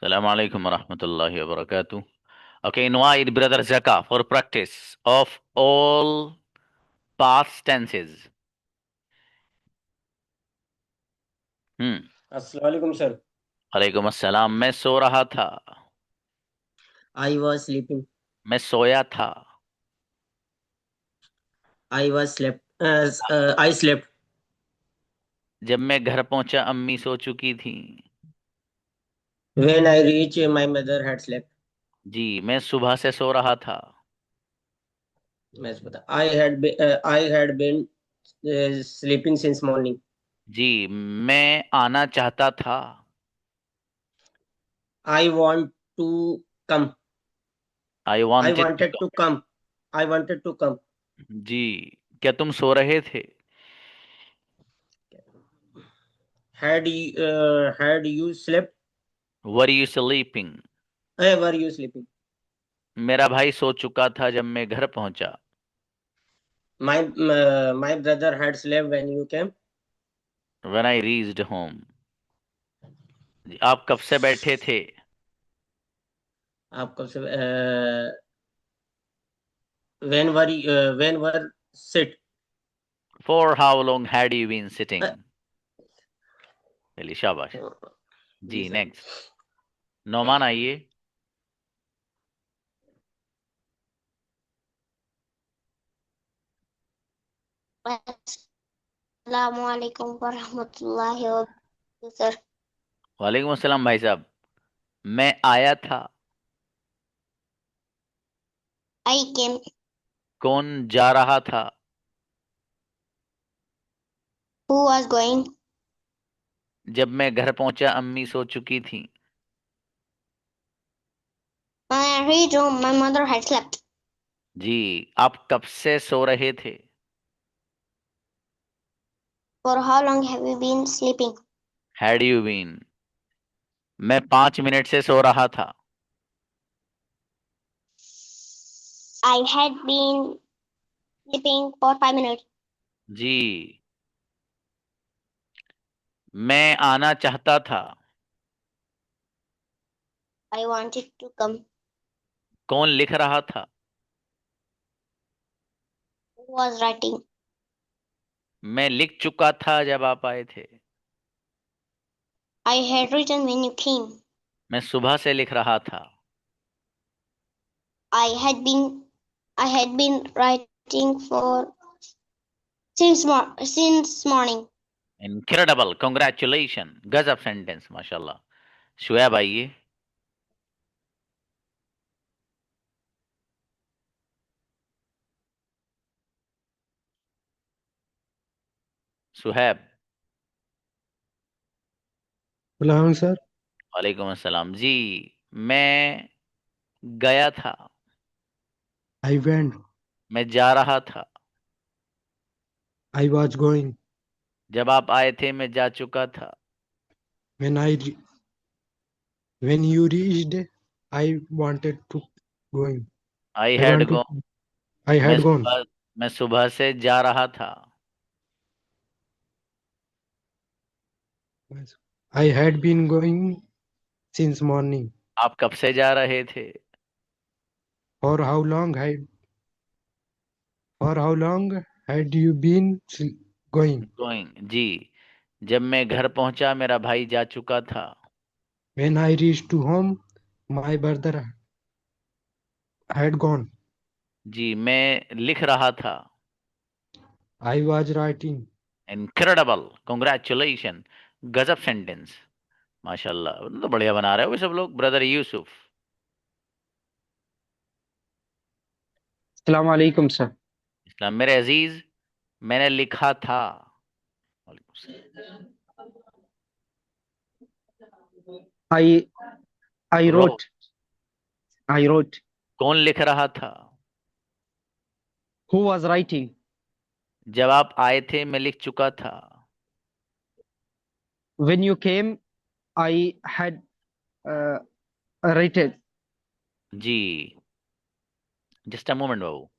Assalamu alaikum wa rahmatullahi wa barakatuh. Okay, invite brother Zaka for practice of all past tenses. हम्म। अस्सलाम वालेकुम sir. अलैकुम अस्सलाम। मैं सो रहा था। I was sleeping. मैं सोया था। I was slept. I slept. जब मैं घर पहुंचा अम्मी सो चुकी थी। When I reach my mother had slept. जी, मैं सुबह से सो रहा था। मैं बता I had been sleeping since morning. जी, मैं आना चाहता था। I want to come. I I wanted to wanted to come. Come. I wanted to come. जी, क्या तुम सो रहे थे? Had you slept. Were you sleeping? Were you sleeping. मेरा भाई सो चुका था जब मैं घर पहुंचा। My brother had slept when you came. When I reached home. आप कब से बैठे थे? आप कब से when were sit. For how long had you been sitting? चलिए शाबाश। जी जी सर। नेक्स्ट। नौमान आइए। अस्सलामुअलैकुम वरहमतुल्लाहि वबरकातुहू सर। वालेकुम अस्सलाम भाई साहब। मैं आया था। आई केम। कौन जा रहा था? Who was going. जब मैं घर पहुंचा अम्मी सो चुकी थी। I read room my mother had slept. जी, आप कब से सो रहे थे? For how long have you been sleeping. Had you been? मैं 5 मिनट से सो रहा था। I had been sleeping for 5 minutes. जी, मैं आना चाहता था। I wanted to come. कौन लिख रहा था? Who was writing. मैं लिख चुका था जब आप आए थे। I had written when you came. मैं सुबह से लिख रहा था। I had been I had been writing for since morning. Incredible, congratulation, गजब सेंटेंस, माशाल्लाह। शुएब आइए। सुहैब। सलाम सर। वालेकुम अस्सलाम जी। मैं गया था। I went. मैं जा रहा था। I was going. जब आप आए थे मैं जा चुका था। When I when you reached I wanted to going. I I had want to go. I मैं हैड गॉन। सुबह मैं सुबह से जा रहा था। I had been going since morning. आप कब से जा रहे थे? For how long had you been going. Going. जी, जब मैं घर पहुंचा मेरा भाई जा चुका था। When I reach to home my brother had gone. जी, मैं लिख रहा था। I was writing. Incredible, congratulation, गजब सेंटेंस, माशाल्लाह। तो बढ़िया बना रहे हो सब लोग। ब्रदर यूसुफ। अस्सलाम वालेकुम सर। इस्लाम मेरे अजीज, मैंने लिखा था। वालेकुम सलाम। I I row. Wrote I wrote. कौन लिख रहा था? Who was writing. जब आप आए थे मैं लिख चुका था। When you came I had writed. जी, जस्ट अ मोमेंट बाबू।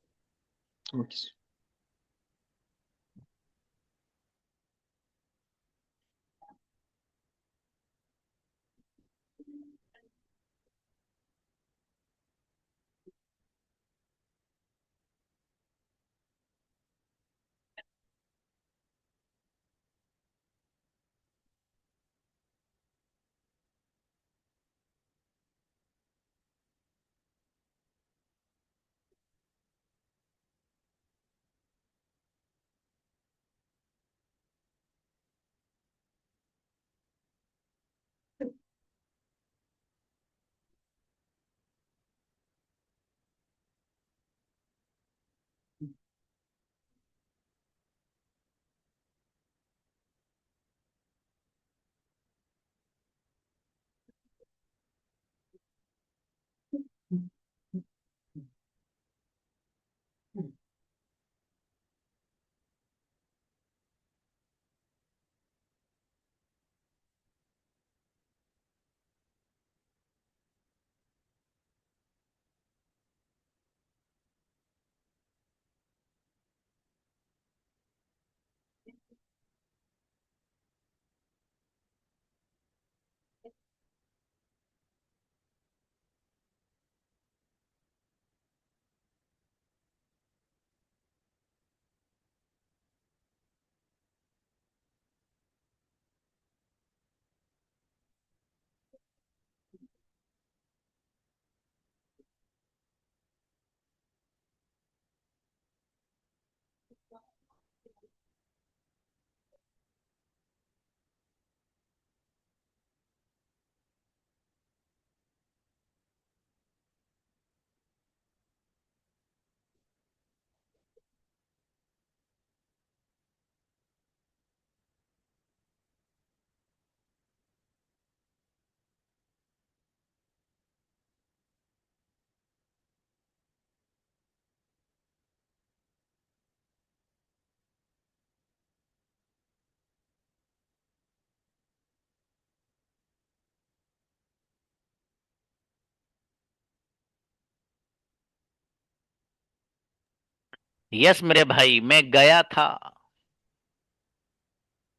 यस मेरे भाई, मैं गया था।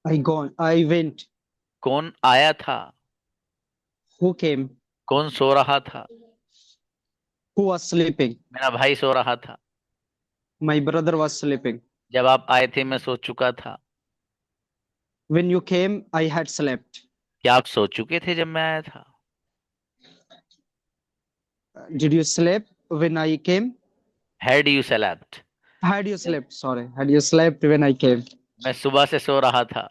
I went. कौन आया था? Who came? कौन सो रहा था? Who was sleeping? मेरा भाई सो रहा था। My brother was sleeping. जब आप आए थे मैं सो चुका था। When you came, I had slept. क्या आप सो चुके थे जब मैं आया था? Did you sleep when I came? Had you slept? Had you slept? Sorry. Had you slept when I came? मैं सुबह से सो रहा था।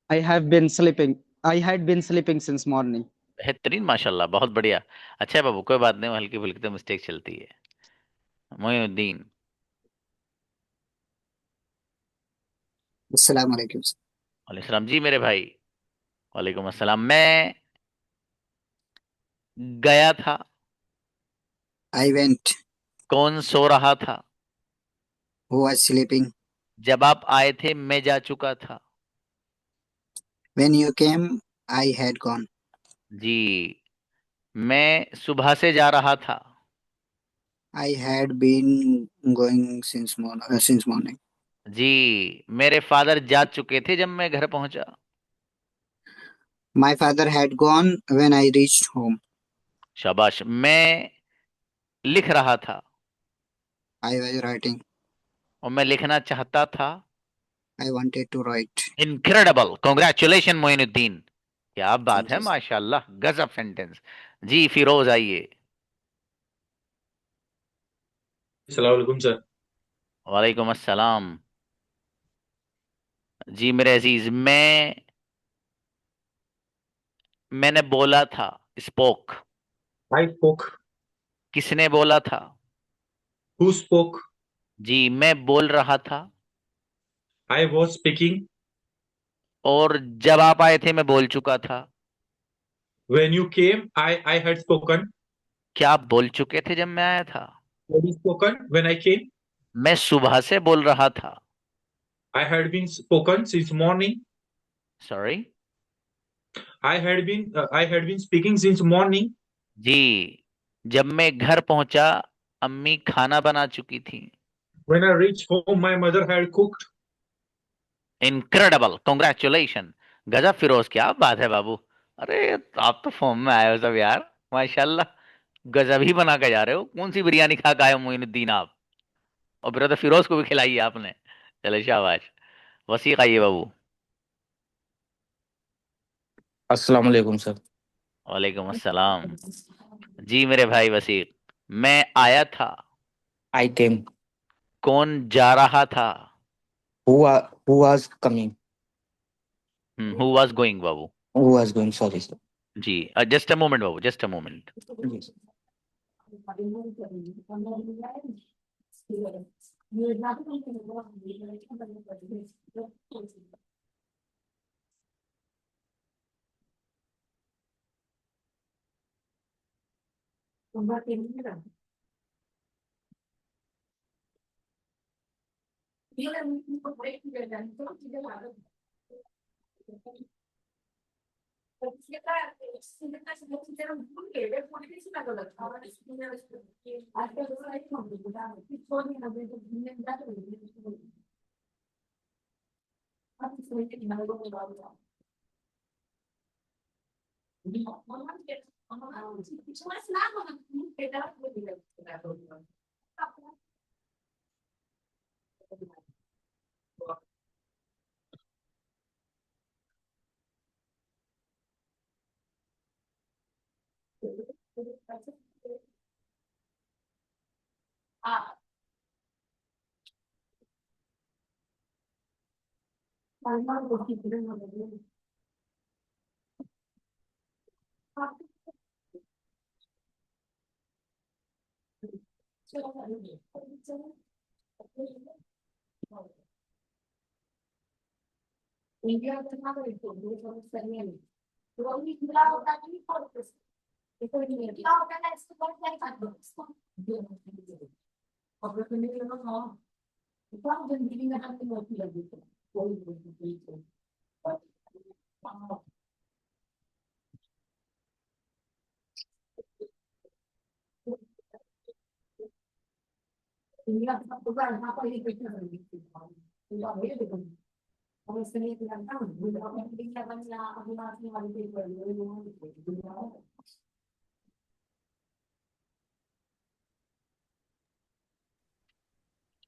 I have been sleeping. I had been sleeping since morning. बेहतरीन, माशाल्लाह, बहुत बढ़िया। अच्छा है बाबू, कोई बात नहीं, हल्की फुल्की तो मिस्टेक चलती है। मोइनुद्दीन। अस्सलाम वालेकुम। वालेकुम सलाम जी मेरे भाई। वालेकुम अस्सलाम। मैं गया था। I went. कौन सो रहा था? Who was sleeping? जब आप आए थे मैं जा चुका था। When you came, I had gone. जी, मैं सुबह से जा रहा था। I had been going since morning. जी, मेरे फादर जा चुके थे जब मैं घर पहुंचा। My father had gone when I reached home. शाबाश। मैं लिख रहा था। I was writing. और मैं लिखना चाहता था। I wanted to write. Incredible, congratulation Moinuddin. क्या बात Thank है, you. माशाल्लाह, गजब सेंटेंस। जी फिरोज आइए। अस्सलाम वालेकुम सर। वालेकुम अस्सलाम। जी मेरे अजीज, मैंने बोला था। स्पोक। I spoke. किसने बोला था? Who spoke? जी, मैं बोल रहा था। I was speaking. और जब आप आए थे मैं बोल चुका था। When you came, I had spoken. क्या आप बोल चुके थे जब मैं आया था? Had you spoken when I came? मैं सुबह से बोल रहा था। I had been spoken since morning. Sorry. I had been speaking since morning. जी, जब मैं घर पहुंचा अम्मी खाना बना चुकी थी। When I reached home, my mother had cooked. Incredible, congratulation. गजब फिरोज, क्या बात है बाबू। अरे, आप तो फॉर्म में आए हो सब यार, माशाल्लाह। गजब ही बना के जा रहे हो। कौन सी बिरयानी खा के आए हो मोइनुद्दीन आप? और ब्रदर फिरोज को भी खिलाई है आपने। चलो शाबाश। वसीक आइए बाबू। अस्सलाम वालेकुम सर। वालेकुम अस्सलाम। जी मेरे भाई वसीक, मैं आया था। आई केम। कौन जा रहा था? Who was coming. Who was going बाबू। Who was going, sorry sir. जी, जस्ट अ मोमेंट बाबू, जस्ट अ मोमेंट। जी सर।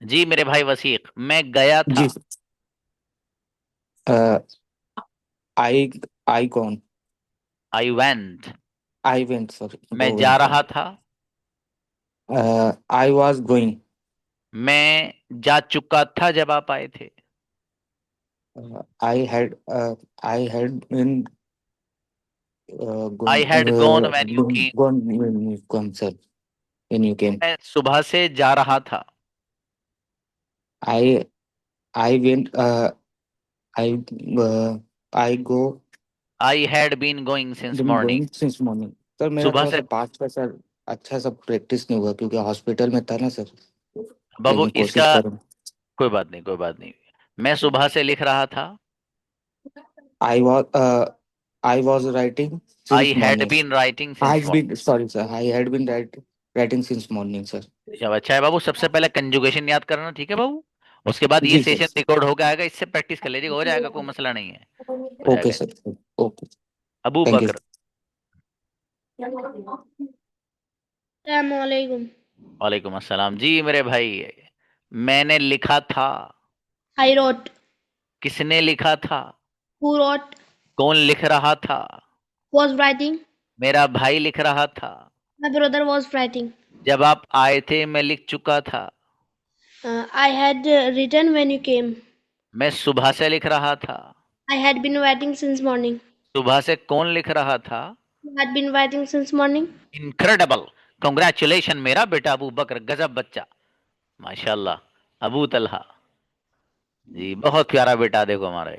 जी मेरे भाई वसीक, मैं गया था। जी आई आई कौन I went, I went sir मैं गो जा वेंट रहा था। आई वाज गोइंग मैं जा चुका था जब आप आए थे। I had I had been I had gone when you came, gone sir when you came मैं सुबह से जा रहा था। I I went I uh, I go I had been going since been morning, going since morning sir मेरा सुबह थोड़ा से। सा पास्ट का सर अच्छा सा प्रैक्टिस नहीं हुआ क्योंकि हॉस्पिटल में था ना सर बाबू लेकिन इसका कोशिश करूँ कोई बात नहीं, कोई बात नहीं। मैं सुबह से लिख रहा था। I was I was writing I since had morning been writing since has morning. been sorry sir I had been writing since morning sir जब अच्छा है बाबू, सबसे पहले कंजुगेशन याद करना, ठीक है बाबू। उसके बाद ये जी सेशन सर रिकॉर्ड होकर आएगा, इससे प्रैक्टिस कर लीजिएगा, हो जाएगा, कोई मसला नहीं है, हो ओके जाएगा। Sir okay Abu thank you Bakr. Assalamualaikum. वालेकुम अस्सलाम। जी मेरे भाई, मैंने लिखा था। I wrote. किसने लिखा था? Who wrote? कौन लिख रहा था? Was writing. मेरा भाई लिख रहा था। My brother was writing. जब आप आए थे मैं लिख चुका था। I had written when you came. मैं सुबह से लिख रहा था। I had been writing since morning. सुबह से कौन लिख रहा था? You had been writing since morning. Incredible, congratulation मेरा बेटा अबू बकर, गजब बच्चा, माशाल्लाह। अबू तलहा जी, बहुत प्यारा बेटा, देखो हमारे।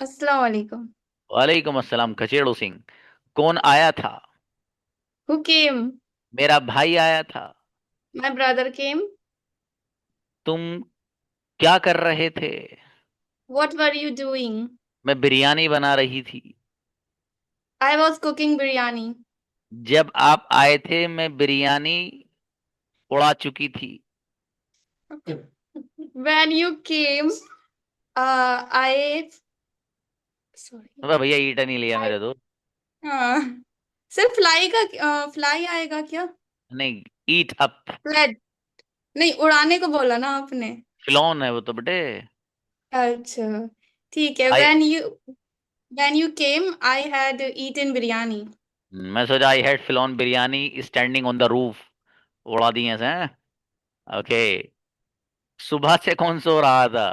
अस्सलाम वालेकुम। वालेकुम अस्सलाम। खचेड़ू सिंह, कौन आया था? Who came? मेरा भाई आया था। My brother came. तुम क्या कर रहे थे? What were you doing? मैं बिरयानी बना रही थी। I was cooking biryani. जब आप आए थे मैं बिरयानी उड़ा चुकी थी। When you came, I sorry. अबे भैया ईटा नहीं लिया मेरे दोस्त। हाँ सर फ्लाई का फ्लाई आएगा क्या? नहीं, ईट अप। फ्लैट नहीं उड़ाने को बोला ना आपने। फ्लॉन है वो तो बेटे। अच्छा ठीक है। आई When you came, I had eaten biryani. मैं सोचा I had flown biryani standing on the roof, उड़ा दिए ऐसे हैं। ओके। सुबह से कौन सो रहा था?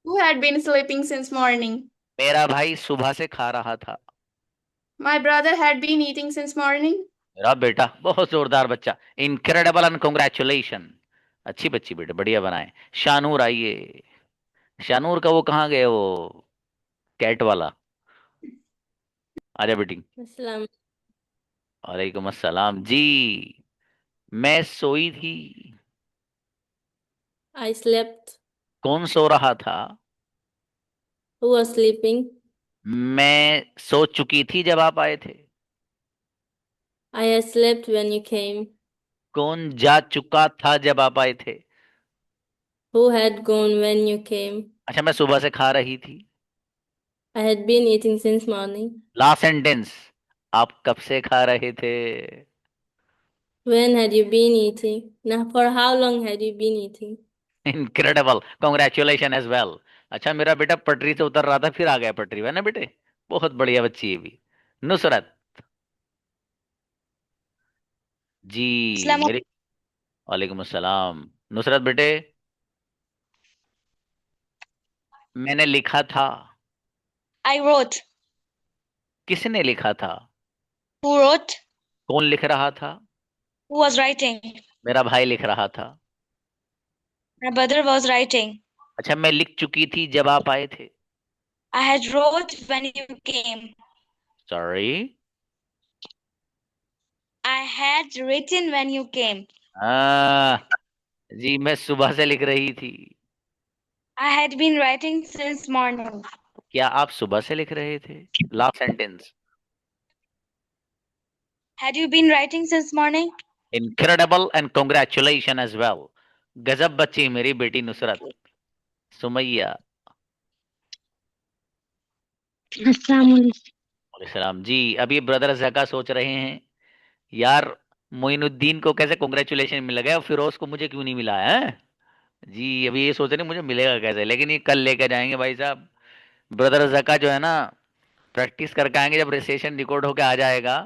Who had been sleeping since morning? मेरा भाई सुबह से खा रहा था। My brother had been eating since morning. मेरा बेटा बहुत जोरदार बच्चा, इनक्रेडिबल एंड कॉन्ग्रेचुलेशन। अच्छी बच्ची बेटे, बढ़िया बनाए। शानूर आइए। शानूर का वो कहाँ गए, वो कैट वाला? आजा बेटी। अस्सलाम। वालेकुम अस्सलाम जी। मैं सोई थी। I slept. कौन सो रहा था? Who was sleeping? मैं सो चुकी थी जब आप आए थे। I had slept when you came. कौन जा चुका था जब आप आए थे? Who had gone when you came? अच्छा, मैं सुबह से खा रही थी। I had been eating since morning. Last sentence, आप कब से खा रहे थे? When had you been eating? Now, for how long had you been eating? Incredible, congratulation as well. अच्छा, मेरा बेटा पटरी से उतर रहा था, फिर आ गया पटरी है ना बेटे। बहुत बढ़िया बच्ची है भी। नुसरत जी मेरी। वालेकुम अस्सलाम। नुसरत बेटे, मैंने लिखा था। I wrote. किसने लिखा था? Who wrote? कौन लिख रहा था? Who was writing? मेरा भाई लिख रहा था। My brother was writing. अच्छा, मैं लिख चुकी थी जब आप आए थे। I had wrote when you came. Sorry. I had written when you came. जी, मैं सुबह से लिख रही थी। I had been writing since morning. क्या आप सुबह से लिख रहे थे? Last sentence. Had you been writing since morning? Incredible and congratulation as well. गजब बच्ची मेरी बेटी नुसरत। सुमैया। Assalamualaikum. सलाम जी। अभी ब्रदर जका सोच रहे हैं, यार मोइनुद्दीन को कैसे कॉन्ग्रेचुलेशन मिल गया, फिरोज को मुझे क्यों नहीं मिला है। जी अभी ये सोच रहे हैं मुझे मिलेगा कैसे, लेकिन ये कल लेकर जाएंगे भाई साहब। ब्रदर जका जो है ना, प्रैक्टिस करके आएंगे, जब रिसेशन रिकॉर्ड होके आ जाएगा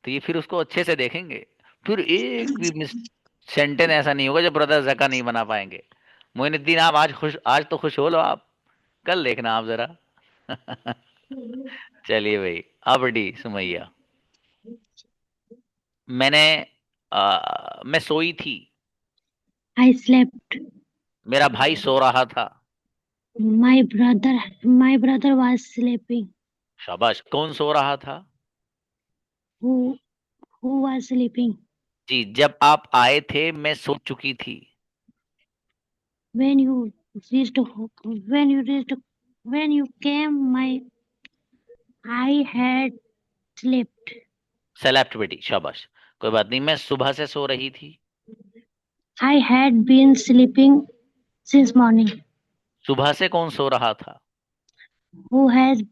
तो ये फिर उसको अच्छे से देखेंगे। फिर एक भी मिस सेंटेंस ऐसा नहीं होगा जब ब्रदर जका नहीं बना पाएंगे। मोइनुद्दीन आप आज खुश, आज तो खुश हो लो आप, कल देखना आप जरा। चलिए भाई, अब डी सुमैया। मैंने मैं सोई थी। I slept. मेरा भाई सो रहा था। My brother was sleeping. शाबाश। कौन सो रहा था। Who who was sleeping? जी जब आप आए थे मैं सो चुकी थी। When you when you reached when you came, I had slept. सेलेब्ट बेटी शाबाश। कोई बात नहीं, मैं सुबह से सो रही थी। I had been sleeping since morning. सुबह से कौन सो रहा था। Who had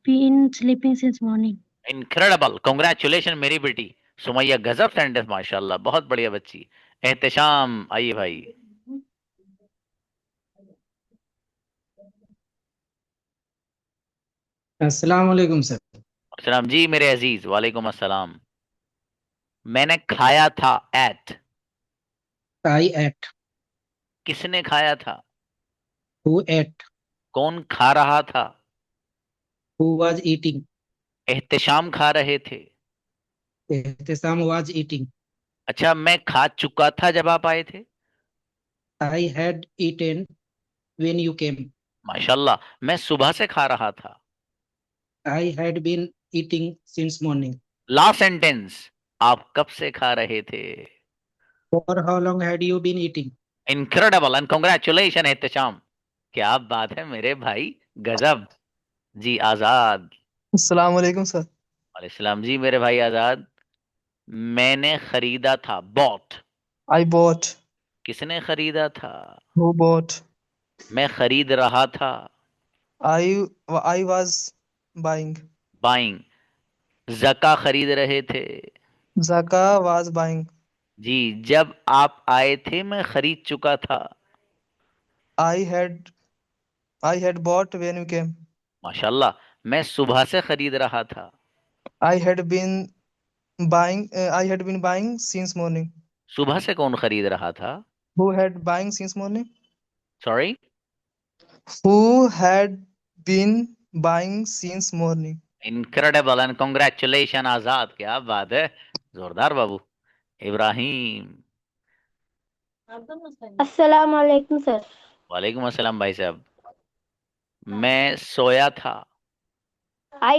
been sleeping since morning? Incredible, congratulation मेरी बेटी सुमैया, गजब सेंटेंस माशाल्लाह, बहुत बढ़िया बच्ची। एहतशाम आइए भाई। अस्सलाम वालेकुम सर। सलाम जी मेरे अजीज, वालेकुम अस्सलाम। मैंने खाया था, एट। I ate. किसने खाया था। Who ate? कौन खा रहा था। Who was eating? एहतशाम खा रहे थे। Ihtisam was eating. अच्छा, मैं खा चुका था जब आप आए थे। I had eaten when you came. माशाल्लाह, मैं सुबह से खा रहा था। I had been eating since morning. Last sentence, आप कब से खा रहे थे। For how long had you been eating? Incredible and congratulation Ehtesham, क्या बात है मेरे भाई, गजब। जी आजाद। अस्सलाम वालेकुम सर। वालेकुम जी मेरे भाई आजाद। मैंने खरीदा था, बॉट। I bought. किसने खरीदा था। Who bought? मैं खरीद रहा था। I was buying. बाइंग। जका खरीद रहे थे। Zaka was buying. जी जब आप आए थे मैं खरीद चुका था। I had I had bought when you came. माशाल्लाह, मैं सुबह से खरीद रहा था। I had been I had been buying since morning. सुबह से कौन खरीद रहा था। Who had buying since morning? Sorry. Who had been buying since morning? Incredible and congratulation Azad, क्या बात है, जोरदार बाबू। इब्राहिम। Assalamu alaikum, sir. वालेकुम अस्सलाम भाई साहब। मैं सोया था। I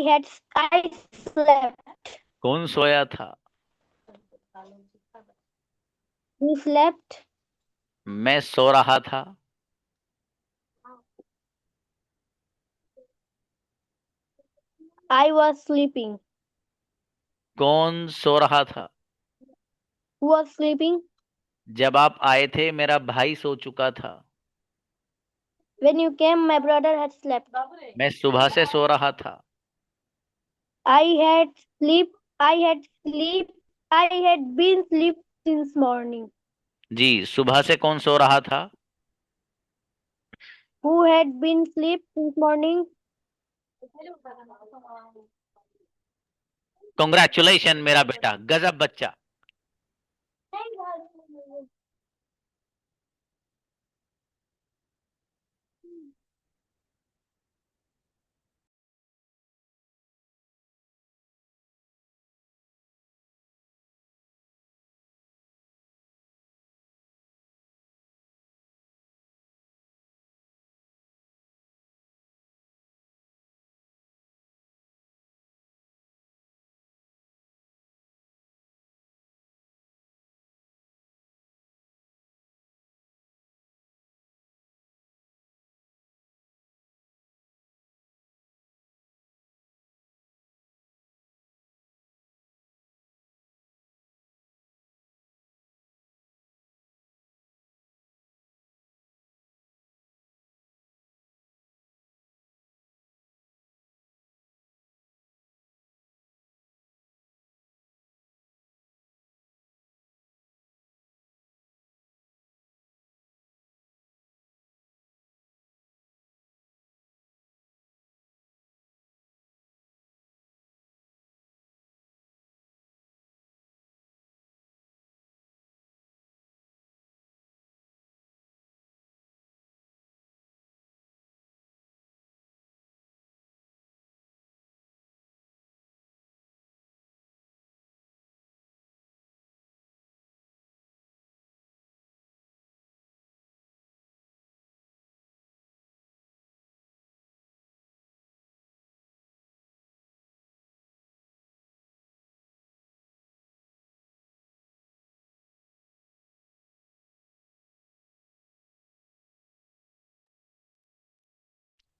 slept. कौन सोया था। Who slept? मैं सो रहा था। I was sleeping. कौन सो रहा था। Who was sleeping? जब आप आए थे मेरा भाई सो चुका था। When you came, my brother had slept. मैं सुबह से सो रहा था। I had sleep. I had sleep. I had been sleep since morning. जी सुबह से कौन सो रहा था। Who had been sleep since morning? Congratulation मेरा बेटा, गजब बच्चा।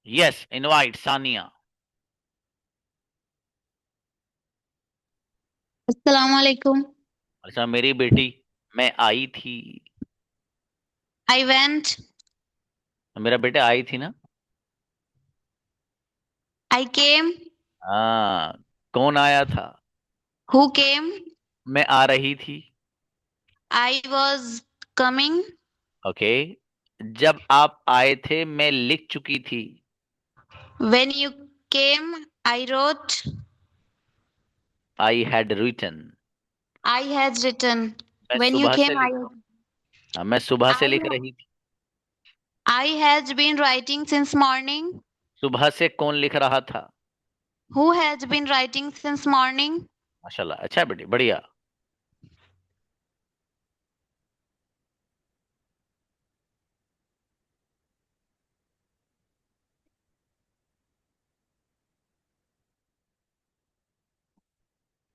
Yes, invite Sania. अस्सलाम वालेकुम। अच्छा मेरी बेटी, मैं आई थी। I went. मेरा बेटा आई थी ना। I came. हाँ, कौन आया था? Who came? मैं आ रही थी। I was coming. ओके, जब आप आए थे मैं लिख चुकी थी। When you came, I wrote. I had written. I had written. मैं When you सुबह से came, लिख हाँ, मैं सुबह से लिख रही थी। I has been writing since morning. सुबह से कौन लिख रहा था? Who has been writing since morning? माशाल्लाह, अच्छा है बेटी, बढ़िया।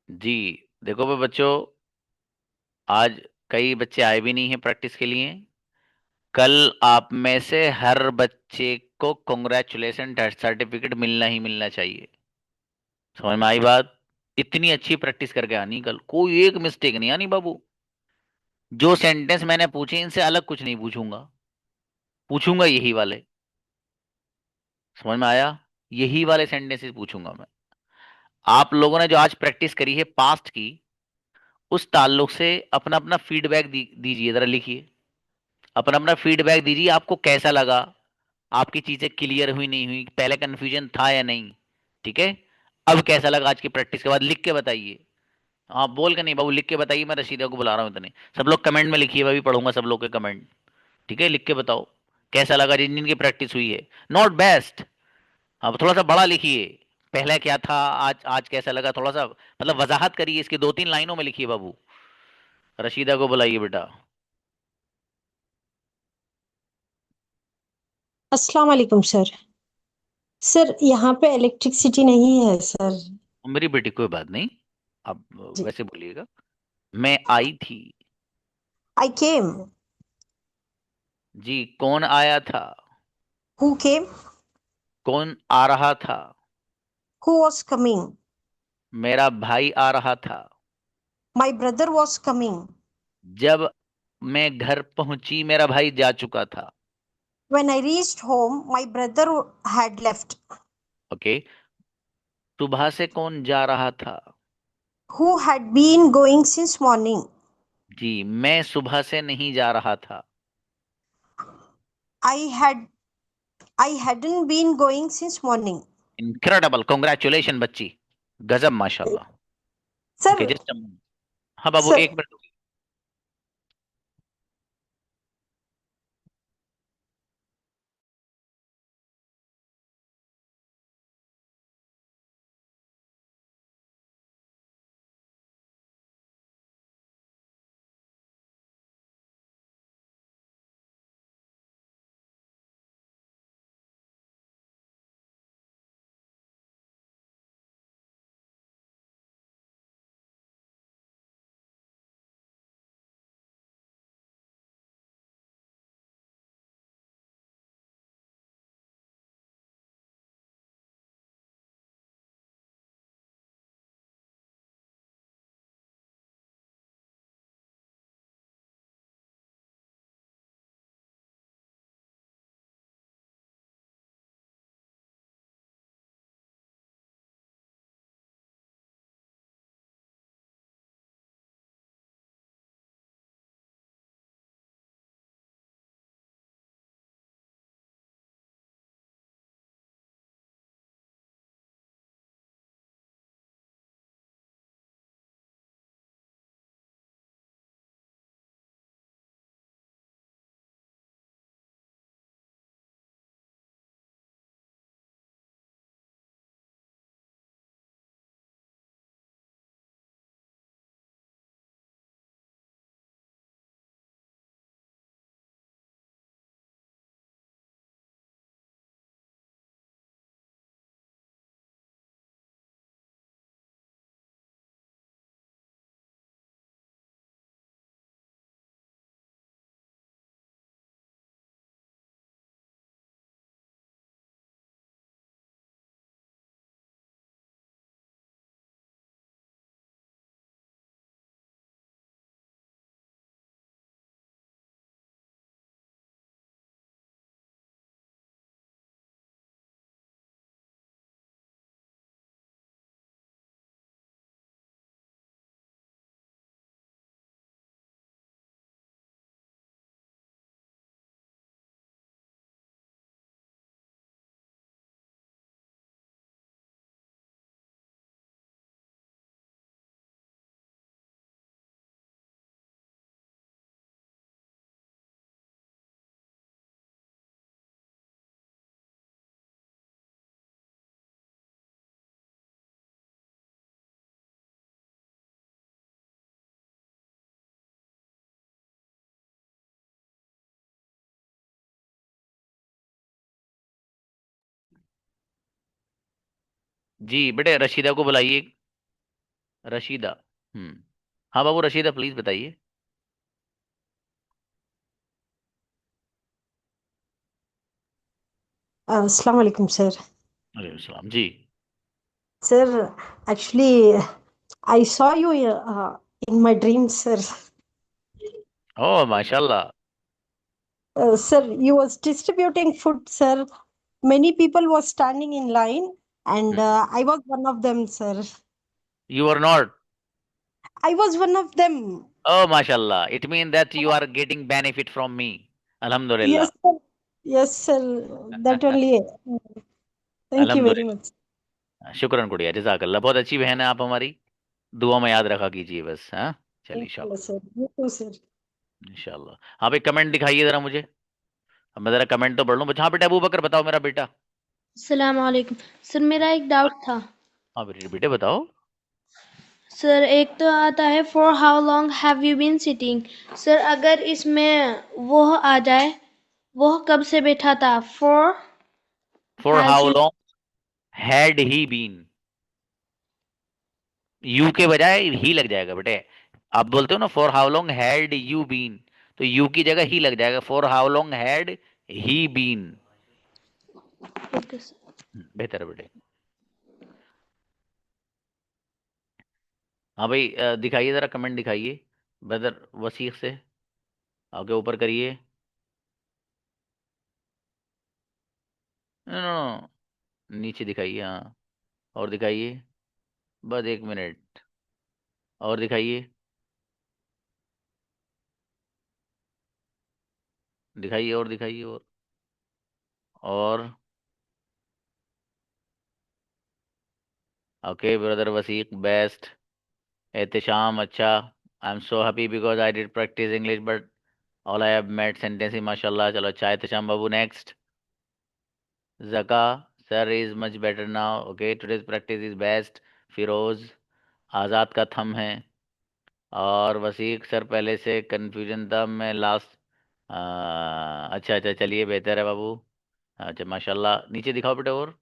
जी, देखो भाई बच्चों, आज कई बच्चे आए भी नहीं हैं प्रैक्टिस के लिए। कल आप में से हर बच्चे को कॉन्ग्रेचुलेशन सर्टिफिकेट मिलना ही मिलना चाहिए। समझ में आई बात? इतनी अच्छी प्रैक्टिस करके आनी, कल कोई एक मिस्टेक नहीं आनी बाबू। जो सेंटेंस मैंने पूछे इनसे अलग कुछ नहीं पूछूंगा, पूछूंगा यही वाले। समझ में आया? यही वाले सेंटेंसेस पूछूंगा मैं। आप लोगों ने जो आज प्रैक्टिस करी है पास्ट की, उस ताल्लुक से अपना अपना फीडबैक दीजिए, जरा लिखिए। अपना अपना फीडबैक दीजिए, आपको कैसा लगा, आपकी चीजें क्लियर हुई नहीं हुई, पहले कंफ्यूजन था या नहीं। ठीक है, अब कैसा लगा आज की प्रैक्टिस के बाद, लिख के बताइए। आप बोल के नहीं बाबू, लिख के बताइए। मैं रशीदा को बुला रहा हूँ इतने, सब लोग कमेंट में लिखिए, मैं भी पढ़ूंगा सब लोग के कमेंट। ठीक है, लिख के बताओ कैसा लगा जिन जिन की प्रैक्टिस हुई है। नॉट बेस्ट, अब थोड़ा सा बड़ा लिखिए। पहले क्या था, आज आज कैसा लगा, थोड़ा सा मतलब वजाहत करिए, इसकी 2-3 लाइनों में लिखिए बाबू। रशीदा को बुलाइए बेटा। अस्सलाम वालेकुम सर। सर यहाँ पे इलेक्ट्रिसिटी नहीं है सर। मेरी बेटी कोई बात नहीं, आप जी। वैसे बोलिएगा। मैं आई थी। आई केम। जी, कौन आया था? Who came. कौन आ रहा था? Who was coming. मेरा भाई आ रहा था। My brother was coming. जब मैं घर पहुंची मेरा भाई जा चुका था। When I reached home my brother had left. Okay, सुबह से कौन जा रहा था? Who had been going since morning. जी, मैं सुबह से नहीं जा रहा था। I had I hadn't been going since morning. Incredible, congratulation बच्ची, गजब माशाल्लाह। सर। ओके, जस्ट हाँ बाबू, सर। एक मिनट। जी बेटे, रशीदा को बुलाइए। रशीदा। हाँ बाबू, रशीदा प्लीज बताइए। अस्सलाम वालेकुम सर। वालेकुम सलाम जी। Sir actually I saw you in my dream sir. ओ माशाल्लाह। Sir, you was distributing food, sir. Many people was standing in line, and I was one of them, sir. You are not. I was one of them. Oh mashallah, it means that you are getting benefit from me. Yes, Alhamdulillah। sir. Yes, sir. That only. Thank you very अल्हम्दुलिल्लाह। much. शुक्रन गुड़िया, जज़ाकल्लाह। बहुत अच्छी बहन है आप हमारी, दुआ में याद रखा कीजिए बस। हाँ चलिए Thank you, इंशाल्लाह। sir. You too, sir. इंशाल्लाह। आप एक कमेंट दिखाइए जरा मुझे। अब मैं जरा कमेंट तो पढ़ लूँ। हाँ बेटा अबू बकर बताओ, मेरा बेटा। अस्सलाम वालेकुम सर, मेरा एक डाउट था। हाँ बेटे बेटे बताओ। सर एक तो आता है for how long have you been sitting. Sir अगर इसमें वो आ जाए, वो कब से बैठा था, for for has how you. Long had he been. You के बजाय ही लग जाएगा बेटे। आप बोलते हो ना for how long had you been, तो यू की जगह ही लग जाएगा। For how long had he been. Okay sir. बेहतर है बेटे। हाँ भाई, दिखाइए जरा कमेंट दिखाइए ब्रदर वसीक से। आगे ऊपर करिए। नो नो, नीचे दिखाइए। हाँ और दिखाइए। बस एक मिनट और दिखाइए। दिखाइए और दिखाइए और okay brother Wasiq best. Ehtesham अच्छा। I am so happy because I did practice English but all I have made sentence माशाल्लाह। चलो अच्छा एहतशाम बाबू। Next Zaka sir is much better now. Okay today's practice is best. Firoz Azad का थम है। और वसीक सर पहले से कंफ्यूजन था मैं लास्ट। अच्छा अच्छा चलिए बेहतर है बाबू। अच्छा माशाल्लाह। नीचे दिखाओ बेटा। और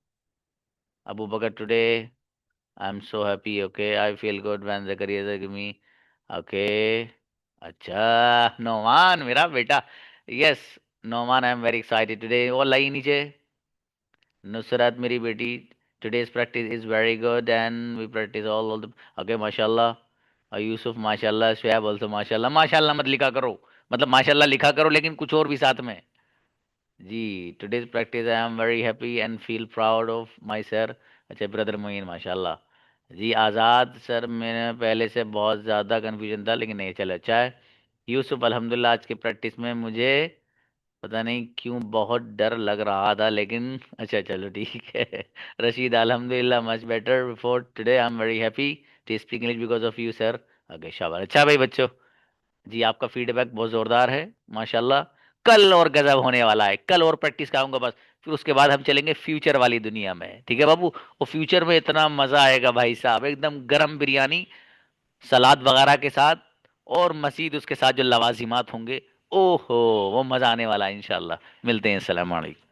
Abu Bakar today I am so happy. Okay I feel good when Zakariya give me. Okay अच्छा नोमान मेरा बेटा। Yes Noman I am very excited today. और लाई नीचे नुसरत मेरी बेटी। Today's practice is very good and we practice all the okay माशाल्लाह। और यूसुफ माशाल्लाह। शुएब ऑल्सो माशाल्लाह। माशाल्लाह मत लिखा करो, मतलब माशाल्लाह लिखा करो लेकिन कुछ और भी साथ में। जी today's practice I am very happy and feel proud of my sir. अच्छा ब्रदर मोइन माशाल्लाह। जी आज़ाद सर मैंने पहले से बहुत ज़्यादा कन्फ्यूजन था लेकिन नहीं चलो अच्छा है। यूसुफ अल्हम्दुलिल्लाह आज की प्रैक्टिस में मुझे पता नहीं क्यों बहुत डर लग रहा था लेकिन अच्छा चलो ठीक है। रशीद अल्हम्दुलिल्लाह much better before today I am very happy to speak English because of you sir. Okay शाबाश। अच्छा भाई बच्चों, जी आपका फीडबैक बहुत जोरदार है माशाल्लाह। कल और गजब होने वाला है। कल और प्रैक्टिस कराऊंगा बस, फिर उसके बाद हम चलेंगे फ्यूचर वाली दुनिया में। ठीक है बाबू। और फ्यूचर में इतना मजा आएगा भाई साहब, एकदम गरम बिरयानी सलाद वगैरह के साथ, और मजीद उसके साथ जो लवाजिमात होंगे, ओहो वो मजा आने वाला है इंशाल्लाह। मिलते हैं। अस्सलाम वालेकुम।